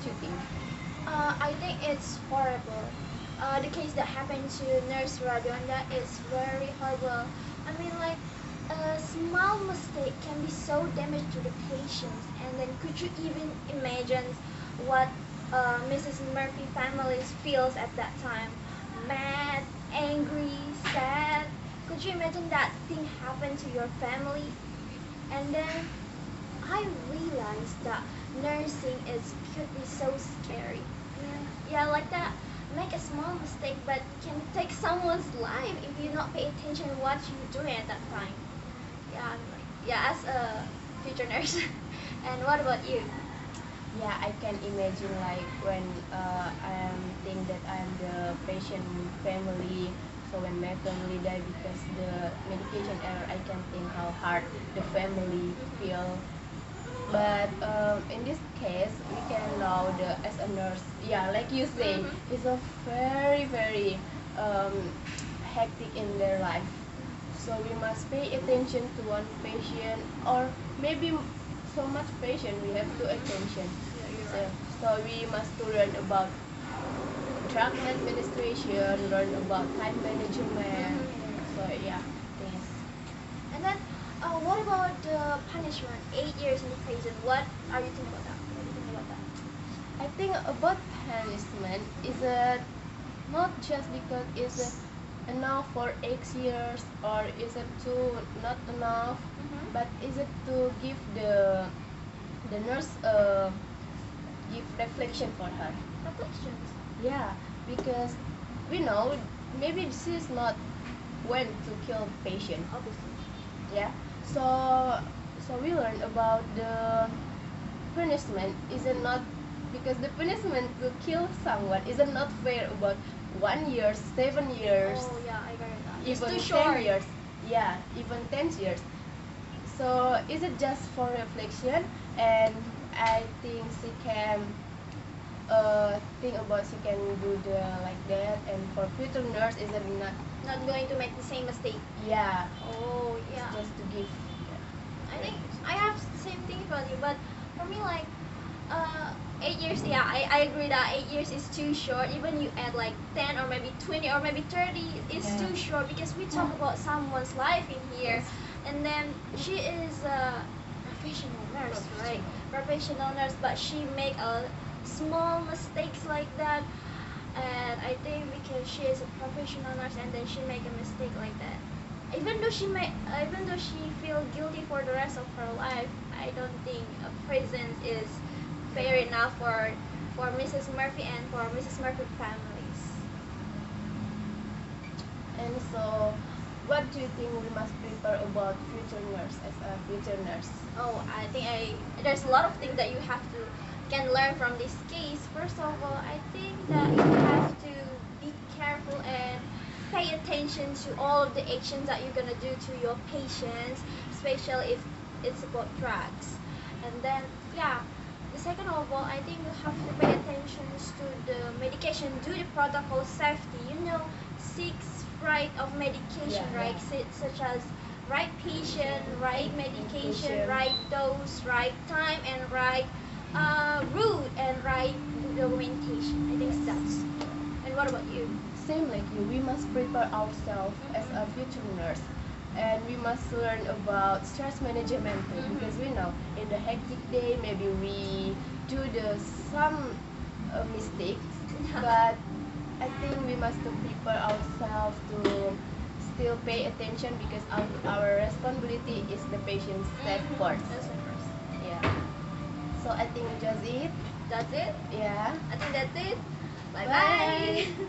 do you think? I think it's horrible. The case that happened to Nurse Radionda is very horrible. I mean, like, a small mistake can be so damaging to the patients. And then, could you even imagine what Mrs. Murphy family feels at that time? Mad, angry, sad. Could you imagine that thing happen to your family? And then I realized that nursing is could be so scary. Yeah, like that. Make a small mistake, but can take someone's life if you not pay attention to what you're doing at that time. Yeah, I'm like, yeah, as a future nurse. And what about you? Yeah, I can imagine like when I am think that I am the patient family. So when my family die because the medication error, I can think how hard the family feel. But in this case, we can know the as a nurse. Yeah, like you say, it's a very um, hectic in their life. So we must pay attention to one patient, or maybe so much patient we have to attention. Yeah, you're So, right. so we must to learn about drug administration, learn about time management. So yeah, things. And then, what about the punishment? 8 years in prison. What are you thinking about that? What do you think about that? I think about punishment is not just because it's enough for 8 years, or is it too not enough, but is it to give the nurse give reflection for her. Reflections. Yeah, because we know maybe she is not when to kill patient. Obviously. Yeah, so so we learn about the punishment is it not, because the punishment to kill someone is it not fair about 1 year, 7 years, Oh yeah, I got it. It's even too 10 short. years. Yeah, even 10 years. So is it just for reflection? And I think she can think about she can do the like that, and for future nurse is it not. Not going to make the same mistake. Yeah, Oh it's yeah. just to give. I think I have the same thing about you, but for me like uh 8 years, yeah, I agree that 8 years is too short. Even you add like 10 or maybe 20 or maybe 30, it's Yeah. too short because we talk about someone's life in here. Yes. And then she is a professional nurse, right? Professional nurse, but she make a small mistakes like that. And I think because she is a professional nurse and then she make a mistake like that, even though she feel guilty for the rest of her life, I don't think a prison is fair enough for Mrs. Murphy and for Mrs. Murphy families. And so, what do you think we must prepare about future nurse as a future nurse? Oh, I think there's a lot of things that you have to can learn from this case. First of all, I think that you have to be careful and pay attention to all of the actions that you're gonna do to your patients, especially if it's about drugs. And then, yeah, the second of all, I think you have to pay attention to the medication, do the protocol safety. Six right of medication, Yeah, right? yeah. Such as right patient, right medication, right dose, right time, and right route, and right documentation. I think that's. And what about you? Same like you, we must prepare ourselves as a future nurse, and we must learn about stress management too, because we know in the hectic day maybe we do the some mistakes, but I think we must to prepare ourselves to still pay attention, because our responsibility is the patient's safe first. That's the first. Yeah. So I think just it. That's it. Yeah. I think that's it. Bye Bye. bye.